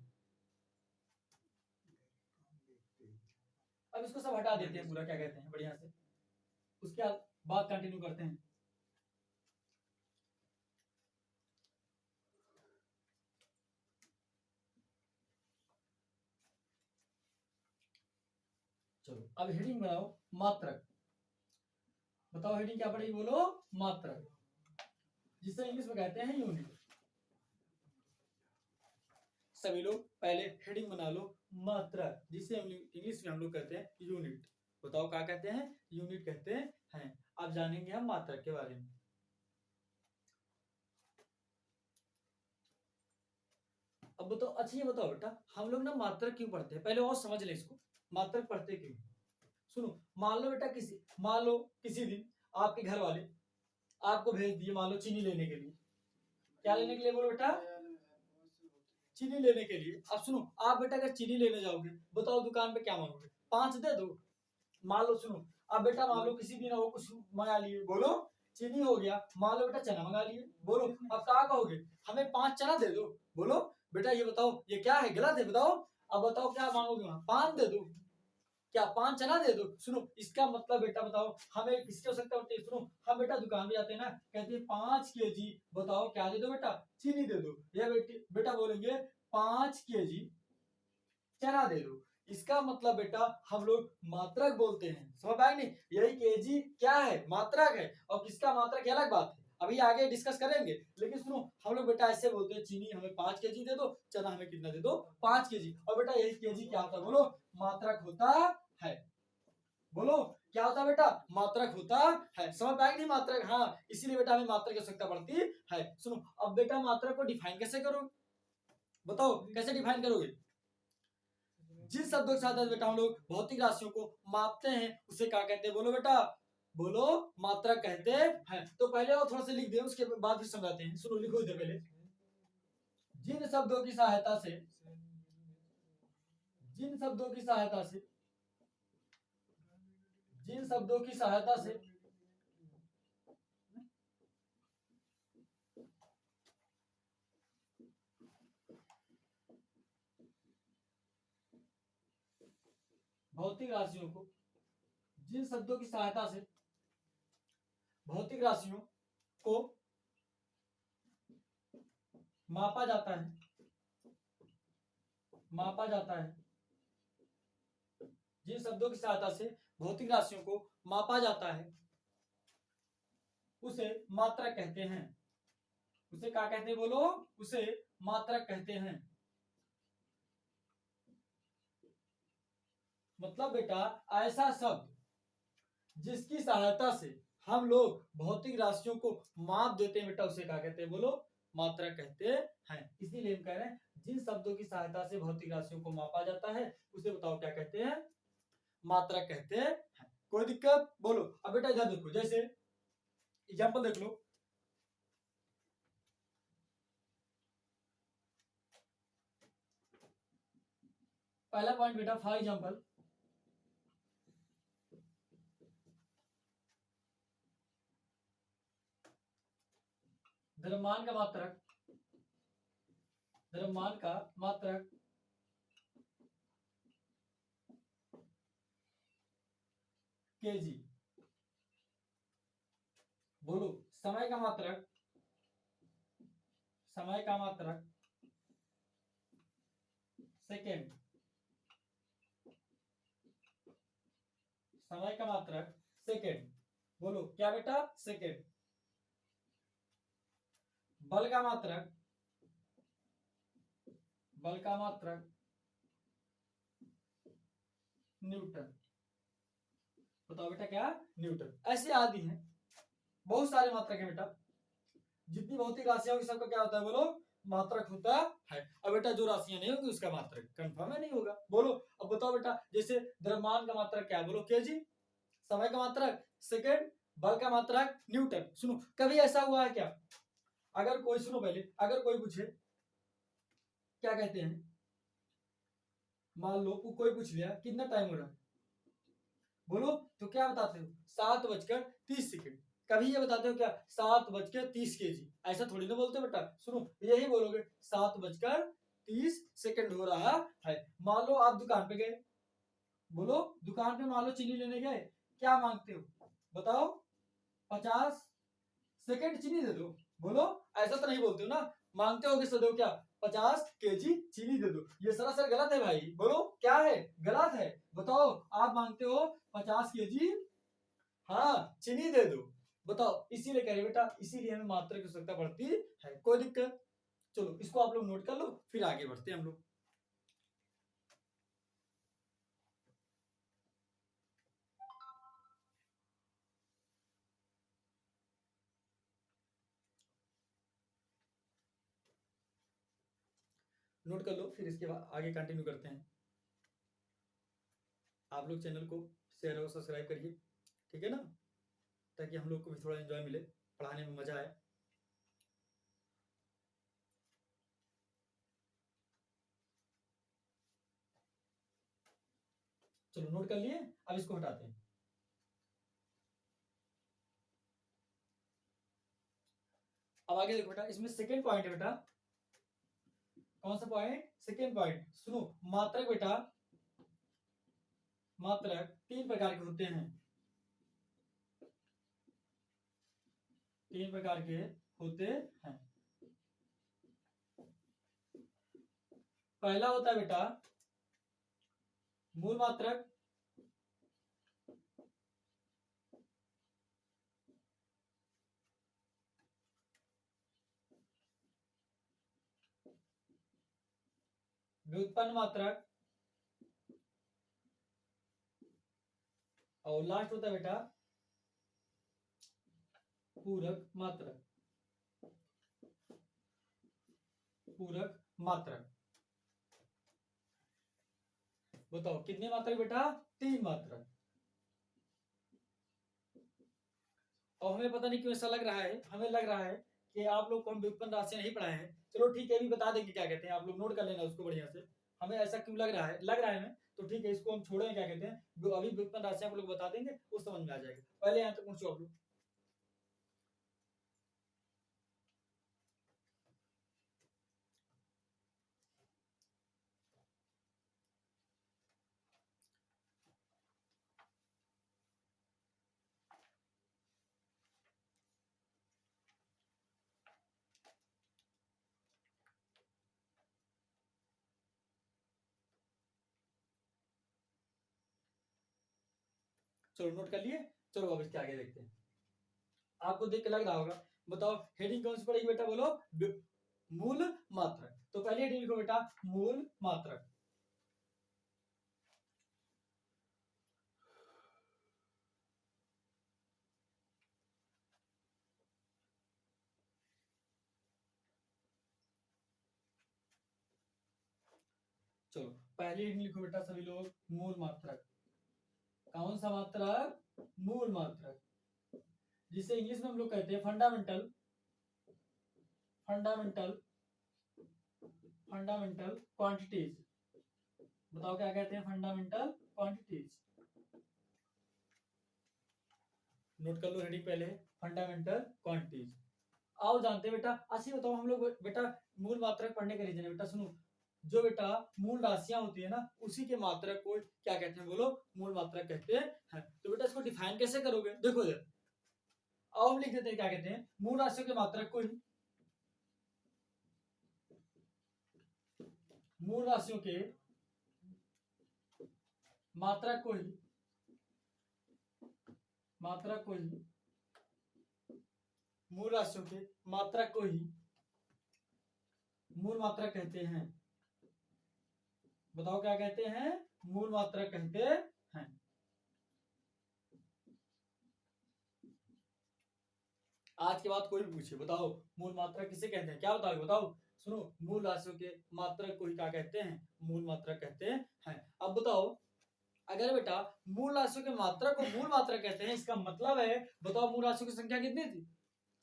A: अब इसको सब हटा देते हैं पूरा, क्या कहते हैं, बढ़िया से उसके बाद कंटिन्यू करते हैं। चलो अब हेडिंग बनाओ मात्रक। बताओ हेडिंग क्या पड़ेगी, बोलो मात्रक, जिसे इंग्लिश में कहते हैं यूनिट। सभी लोग पहले हेडिंग बना लो मात्रक, जिसे इंग्लिश में हम लोग कहते हैं यूनिट। बताओ क्या कहते हैं, यूनिट कहते हैं। अब जानेंगे हम मात्रक के बारे में। अब बताओ, अच्छा ये बताओ बेटा हम लोग ना मात्रक क्यों पढ़ते हैं, पहले और समझ ले इसको, मात्रक पढ़ते क्यों। सुनो मान लो बेटा किसी दिन आपके घर वाले आपको भेज दिए मान लो चीनी लेने के लिए। क्या लेने के लिए, बोलो बेटा, चीनी लेने के लिए। अब सुनो आप बेटा अगर चीनी लेने जाओगे, बताओ दुकान पे क्या मांगोगे, 5 दे दो। मान लो सुनो अब बेटा मान लो किसी दिन वो कुछ मंगा लिए, बोलो चीनी हो गया, मान लो बेटा चना मंगा लिए, बोलो अब क्या कहोगे, हमें 5 चना दे दो। बोलो बेटा ये बताओ ये क्या है, गलत है, बताओ। अब बताओ क्या मांगोगे, वहां 5 दे दो। क्या 5 चना दे दो। सुनो इसका मतलब बेटा बताओ हमें किसकी आवश्यकता होती है। सुनो हम बेटा दुकान में जाते हैं ना, कहते हैं 5 केजी बताओ क्या दे दो बेटा, चीनी दे दो। या बेटा बोलेंगे 5 केजी चना दे दो। इसका मतलब बेटा हम लोग मात्रक बोलते हैं, समझ पाए नहीं। यही केजी क्या है, मात्रक है, और किसका मात्रक अलग बात है, अभी आगे डिस्कस करेंगे। लेकिन सुनो हम लोग बेटा ऐसे बोलते हैं चीनी हमें 5 केजी दे दो, चना हमें कितना दे दो 5 केजी। और बेटा यही केजी क्या होता है बोलो, मात्रक होता है। बोलो क्या होता है बेटा, मात्रक होता है। समझ पाएंगे नहीं मात्रक, हाँ इसीलिए बेटा हमें मात्रक की आवश्यकता पड़ती है। सुनो अब बेटा मात्रक को डिफाइन कैसे करोगे, बताओ कैसे डिफाइन करोगे। जिन शब्दों के साथ बेटा हम लोग भौतिक राशियों को मापते हैं उसे क्या कहते हैं, बोलो बेटा, बोलो मात्रक कहते हैं। तो पहले और थोड़ा सा लिख दे, उसके बाद फिर समझाते हैं। सुनो लिखो इधर पहले, जिन शब्दों की सहायता से, जिन शब्दों की सहायता से, जिन शब्दों की सहायता से भौतिक राशियों को, जिन शब्दों की सहायता से भौतिक राशियों को मापा जाता है, मापा जाता है, जिन शब्दों की सहायता से भौतिक राशियों को मापा जाता है उसे मात्रक कहते हैं। उसे क्या कहते हैं बोलो, उसे मात्रक कहते हैं। मतलब बेटा ऐसा शब्द जिसकी सहायता से हम लोग भौतिक राशियों को माप देते हैं बेटा उसे क्या कहते हैं बोलो, मात्रक कहते हैं। इसीलिए हम कह रहे हैं जिन शब्दों की सहायता से भौतिक राशियों को मापा जाता है उसे बताओ क्या कहते हैं, मात्रक कहते हैं। कोई दिक्कत बोलो। अब बेटा इधर देखो, जैसे एग्जाम्पल देख लो, पहला पॉइंट बेटा फॉर एग्जाम्पल, द्रव्यमान का मात्रक, द्रव्यमान का मात्रक केजी। बोलो समय का मात्रक, समय का मात्रक सेकेंड, समय का मात्रक सेकेंड। बोलो क्या बेटा, सेकेंड। बल का मात्रक, बल का मात्रक न्यूटन। बताओ बेटा क्या, न्यूटन। ऐसे आदि हैं, बहुत सारे मात्रक है बेटा। जितनी भौतिक राशियां होगी सबका क्या होता है बोलो, मात्रक होता है। अब बेटा जो राशियां नहीं होगी उसका मात्रक कंफर्म है नहीं होगा। बोलो अब बताओ बेटा, जैसे द्रव्यमान का मात्रक क्या है बोलो, केजी। समय का मात्रक सेकेंड, बल का मात्रक न्यूटन। सुनो कभी ऐसा हुआ है क्या, अगर कोई, सुनो पहले, अगर कोई पूछे क्या कहते हैं, मान लो कोई पूछ लिया कितना टाइम हो रहा है, बोलो तो क्या बताते हो, 7:30। कभी ये बताते हो क्या 7:30 ऐसा थोड़ी ना बोलते बेटा। सुनो यही बोलोगे 7:30 हो रहा है। मान लो आप दुकान पे गए, बोलो दुकान पे मान लो चीनी लेने गए, क्या मांगते हो बताओ, 50 चीनी दे दो। बोलो ऐसा तो नहीं बोलते हो ना, मांगते हो कि सदैव क्या 50 केजी चीनी दे दो। ये सरासर गलत है भाई, बोलो क्या है, गलत है। बताओ आप मांगते हो 50 केजी हाँ चीनी दे दो, बताओ। इसीलिए कह रहे बेटा, इसीलिए हमें मात्रा की आवश्यकता पड़ती है। कोई दिक्कत, चलो इसको आप लोग नोट कर लो, फिर आगे बढ़ते हैं हम लोग। नोट कर लो, फिर इसके बाद आगे कंटिन्यू करते हैं। आप लोग चैनल को शेयर और सब्सक्राइब करिए, ठीक है ना, ताकि हम लोग को भी थोड़ा एंजॉय मिले, पढ़ाने में मजा आए। चलो नोट कर लिए, अब इसको हटाते हैं। अब आगे देखो बेटा, इसमें सेकेंड पॉइंट है बेटा, कौन सा पॉइंट, सेकेंड पॉइंट। सुनो मात्रक बेटा, मात्रक तीन प्रकार के होते हैं, तीन प्रकार के होते हैं। पहला होता है बेटा मूल मात्रक, व्युत्पन्न मात्रक, और लास्ट होता है बेटा पूरक मात्रक, पूरक मात्रक। बताओ कितने मात्रक बेटा? तीन मात्रक। और हमें पता नहीं क्यों ऐसा लग रहा है, हमें लग रहा है कि आप लोग को हम व्युत्पन्न राशि नहीं पढ़ाए हैं। चलो ठीक है, अभी बता देंगे क्या कहते हैं, आप लोग नोट कर लेना उसको बढ़िया से। हमें ऐसा क्यों लग रहा है हमें, तो ठीक है इसको हम छोड़ें, क्या कहते हैं अभी व्युत्पन्न राशि आप लोग बता देंगे, वो समझ में आ जाएगा। पहले यहाँ तक पहुंचो आप लोग। चलो नोट कर लिए, चलो अब इसके आगे देखते हैं। आपको देख के लग रहा होगा, बताओ हेडिंग कौन सी पड़ेगी बेटा, बोलो मूल मात्रक। तो पहले हेडिंग लिखो बेटा मूल मात्रक। चलो पहले हेडिंग लिखो बेटा सभी लोग मूल मात्रक। कौन सा मात्रक? मूल मात्रक, जिसे इंग्लिश में हम लोग कहते हैं फंडामेंटल, फंडामेंटल, फंडामेंटल क्वांटिटीज। बताओ क्या कहते हैं? Fundamental quantities. नोट कर लो हेडिंग पहले, फंडामेंटल क्वांटिटीज। आओ जानते हैं बेटा, अच्छी बताओ हम लोग बेटा मूल मात्रक पढ़ने का रीजन है बेटा, सुनो जो बेटा मूल राशियां होती है ना उसी के मात्रक को क्या कहते हैं, बोलो मूल मात्रक कहते हैं। तो बेटा इसको डिफाइन कैसे करोगे, देखो इधर आओ हम लिख देते हैं, क्या कहते हैं मूल राशियों के मात्रक को ही, मूल राशियों के मात्रक को ही, मात्रक को ही, मूल राशियों के मात्रक को ही मूल मात्रक कहते हैं। बताओ क्या कहते हैं? मूल मात्रक कहते हैं। आज के बाद कोई भी पूछे बताओ मूल मात्रक किसे कहते हैं, क्या बताओ बताओ। सुनो मूल राशियों के मात्रक को ही क्या कहते हैं? मूल मात्रक कहते हैं। अब बताओ अगर बेटा मूल राशियों के मात्रक को मूल मात्रक कहते हैं, इसका मतलब है बताओ मूल राशियों की संख्या कितनी थी?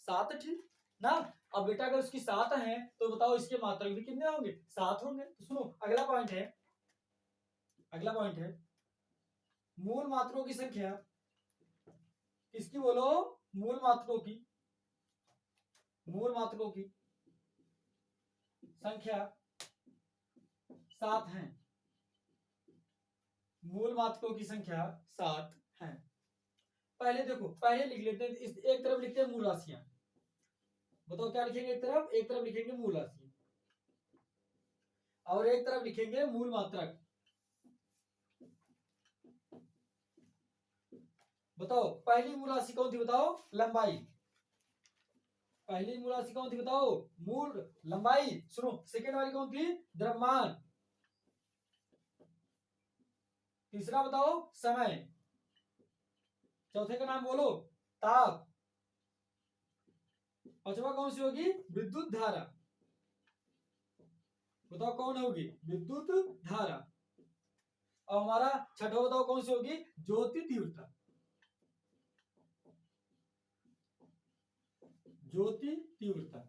A: 7 थी ना। अब बेटा अगर उसकी 7 है तो बताओ इसके मात्रक भी कितने होंगे? 7 होंगे। तो सुनो अगला पॉइंट है, अगला पॉइंट है मूल मात्रों की संख्या, किसकी बोलो? मूल मात्रों की, मूल मात्रकों की संख्या 7 है, मूल मात्रकों की संख्या 7 है। पहले देखो, पहले लिख लेते हैं, एक तरफ लिखते हैं मूल राशियां। बताओ क्या लिखेंगे? एक तरफ लिखेंगे मूल राशि और एक तरफ लिखेंगे मूल मात्रक। बताओ पहली मूल राशि कौन थी? बताओ लंबाई। पहली मूल राशि कौन थी? बताओ मूल लंबाई। सुनो सेकेंड वाली कौन थी? द्रव्यमान। तीसरा बताओ समय। चौथे का नाम बोलो ताप। पांचवा कौन सी होगी? विद्युत धारा। बताओ कौन होगी? विद्युत धारा। और हमारा छठा बताओ कौन सी होगी? ज्योति तीव्रता। ज्योति तीव्रता।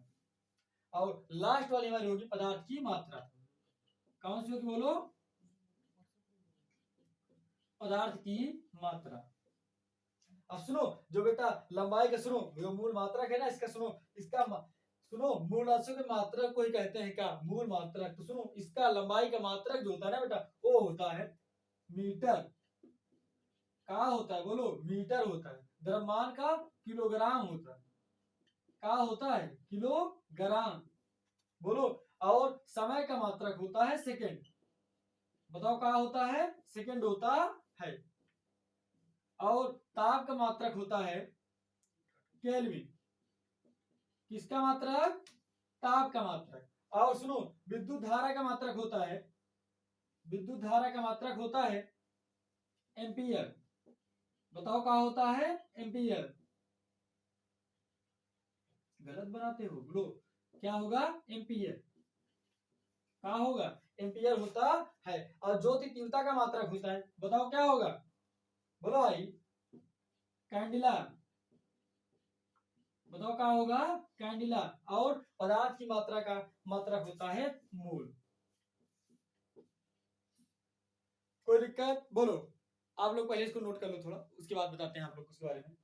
A: और लास्ट वाली हमारी होगी पदार्थ की मात्रा। कौन सी होगी बोलो? पदार्थ की मात्रा। अब सुनो जो बेटा लंबाई का, सुनो जो मूल मात्रक है ना इसका, सुनो इसका सुनो मूल राशियों के मात्रक को ही कहते हैं क्या? मूल मात्रक। तो सुनो इसका लंबाई का मात्रक जो होता है ना बेटा वो होता है मीटर। का होता है, बोलो मीटर होता है। द्रव्यमान का किलोग्राम होता है। का होता है किलोग्राम, बोलो। और समय का मात्रक होता है सेकंड। बताओ का होता है, सेकंड होता है। और ताप का मात्रक होता है केल्विन। किसका मात्रक, ताप का मात्रक। और सुनो, विद्युत धारा का मात्रक होता है, विद्युत धारा का मात्रक होता है एम्पियर। बताओ क्या होता है, एम्पियर। गलत बनाते हो, बोलो क्या होगा, एम्पियर। क्या होगा, एम्पियर होता है। और ज्योति तीव्रता का मात्रक होता है, बताओ क्या होगा, बोलो भाई, कैंडिला। बताओ क्या होगा, कैंडिला। और पदार्थ की मात्रा का मात्रक होता है मोल। कोई दिक्कत, बोलो। आप लोग पहले इसको नोट कर लो थोड़ा, उसके बाद बताते हैं आप लोग उसके बारे में।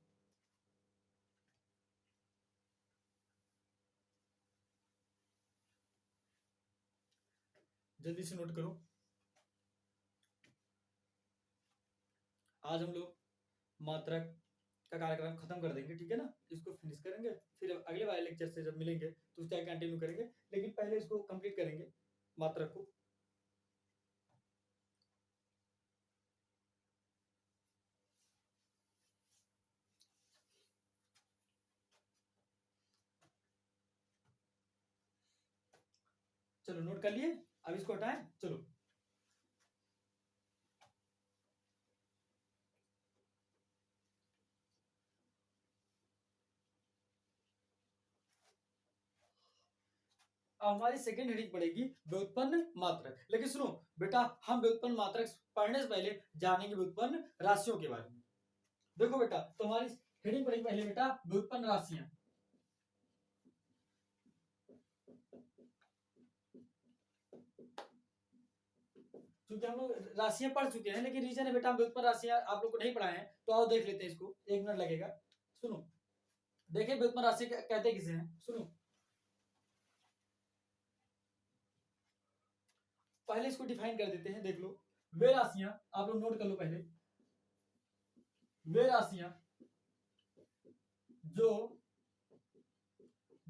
A: जल्दी से नोट करो। आज हम लोग मात्रक का कार्यक्रम खत्म कर देंगे, ठीक है ना। इसको फिनिश करेंगे, फिर अगले वाले लेक्चर से जब मिलेंगे तो उसका कंटिन्यू करेंगे, लेकिन पहले इसको कंप्लीट करेंगे मात्रक को। चलो नोट कर लिए, अब इसको हटाएं, चलो। अब हमारी सेकंड हेडिंग पड़ेगी व्युत्पन्न मात्रक। लेकिन सुनो बेटा, हम व्युत्पन्न मात्रक पढ़ने से पहले जानेंगे व्युत्पन्न राशियों के बारे में। देखो बेटा, तो हमारी हेडिंग पड़ेगी पहले बेटा व्युत्पन्न राशियां। क्योंकि हम लोग राशियां पढ़ चुके हैं, लेकिन रीजन है बेटा हम व्युत्पन्न राशियां आप लोग को नहीं पढ़ाए हैं, तो आओ देख लेते हैं इसको, 1 मिनट लगेगा। सुनो, देखिए व्युत्पन्न राशि कहते किसे हैं, सुनो। पहले इसको डिफाइन कर देते हैं, देख लो। वे राशियां, आप लोग नोट कर लो पहले। वे राशियां जो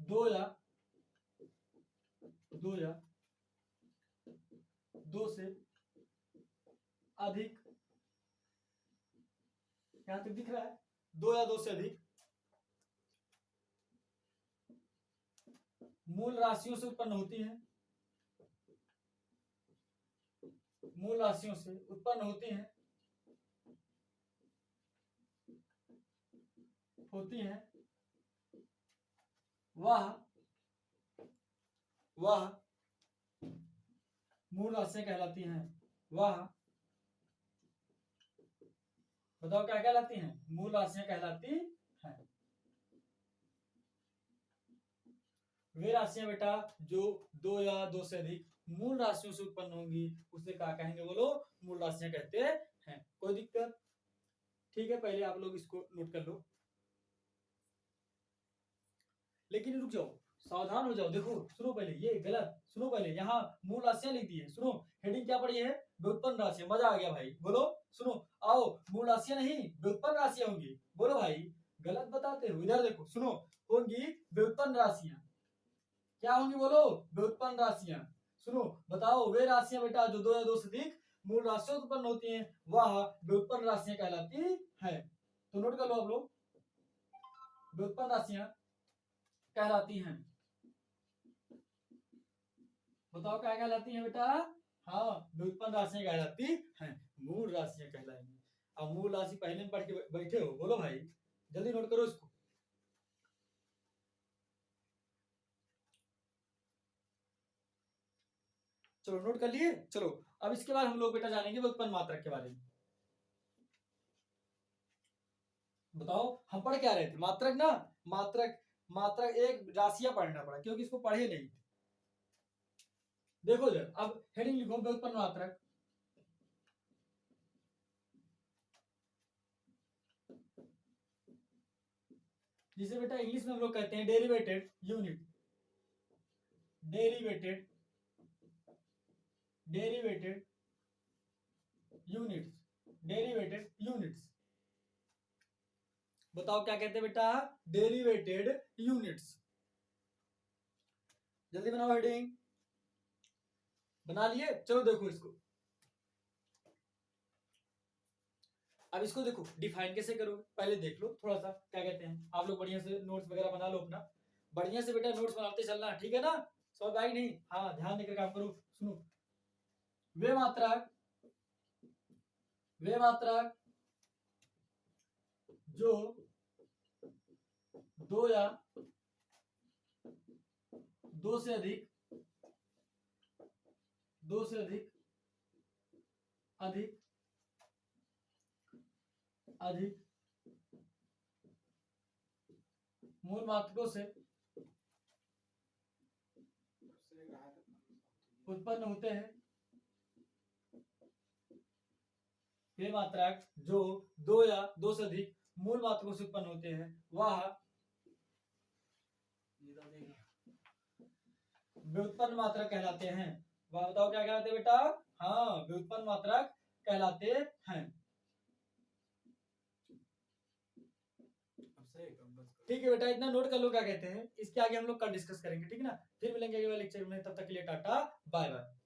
A: दो या दो से अधिक, यहां तक दिख रहा है, 2 या 2 से अधिक मूल राशियों से उत्पन्न होती हैं, मूल राशियों से उत्पन्न होती हैं, वह मूल राशियां कहलाती हैं। वह, बताओ क्या कहलाती हैं, मूल राशियां कहलाती हैं। वे राशियां बेटा जो 2 या 2 से अधिक मूल राशियों से उत्पन्न होंगी, उसे क्या कहेंगे, बोलो मूल राशियां कहते हैं। कोई दिक्कत, ठीक है। पहले आप लोग इसको नोट कर लो, लेकिन रुक जाओ, सावधान हो जाओ। देखो सुनो पहले, ये गलत, सुनो पहले, यहाँ मूल राशियां लिख दी है। सुनो, हेडिंग क्या पड़ी है, व्युत्पन्न राशियां। मजा आ गया भाई, बोलो। सुनो, आओ, मूल राशियां नहीं व्युत्पन्न राशियां होंगी, बोलो भाई। गलत बताते हो, इधर देखो, सुनो, होंगी व्युत्पन्न राशियां। क्या होंगी, बोलो व्युत्पन्न राशियां। सुनो, बताओ, वे राशियां बेटा जो 2 या 2 से अधिक मूल राशियों से उत्पन्न होती हैं, वह व्युत्पन्न राशियां कहलाती है। तो नोट कर लो आप लोग, व्युत्पन्न राशियां कहलाती हैं। बताओ क्या कहलाती हैं बेटा, हाँ व्युत्पन्न राशियां कहलाती हैं, मूल राशियां कहलाएंगी। अब मूल राशि पहले में पढ़ के बैठे हो, बोलो भाई, जल्दी नोट करो इसको। चलो नोट कर लिए, चलो। अब इसके बाद हम लोग बेटा जानेंगे व्युत्पन्न मात्रक के बारे में। बताओ हम पढ़ क्या रहे थे, मात्रक ना, मात्रक, मात्रक एक राशियां पढ़ना पड़ा, क्योंकि इसको पढ़े नहीं। देखो जब, अब हेडिंग लिखो व्युत्पन्न मात्रक। जिसे बेटा इंग्लिश में हम लोग कहते हैं derivated unit, derivated derivated units, derivated units. बताओ क्या कहते हैं बेटा, डेरिवेटेड यूनिट्स। जल्दी बनाओ हेडिंग, बना लिए, चलो देखो इसको। अब इसको देखो डिफाइन कैसे करोगे, पहले देख लो थोड़ा सा क्या कहते हैं। आप लोग बढ़िया से नोट्स वगैरह बना लो अपना, बढ़िया से बेटा नोट्स बनाते चलना, ठीक है ना, सब आएगी नहीं, हाँ ध्यान देकर काम करो। सुनो, वे मात्रक जो दो या दो से अधिक अधिक मूल मात्रकों से उत्पन्न होते हैं, वे मात्रक जो दो या दो से अधिक मूल मात्रकों से उत्पन्न होते हैं वह व्युत्पन्न मात्रक कहलाते हैं। वह बताओ क्या कहलाते हैं बेटा, हाँ व्युत्पन्न मात्रक कहलाते हैं। ठीक है बेटा, इतना नोट कर लो क्या कहते हैं, इसके आगे हम लोग कल डिस्कस करेंगे, ठीक है ना। फिर मिलेंगे अगले लेक्चर में, तब तक के लिए टाटा बाय बाय।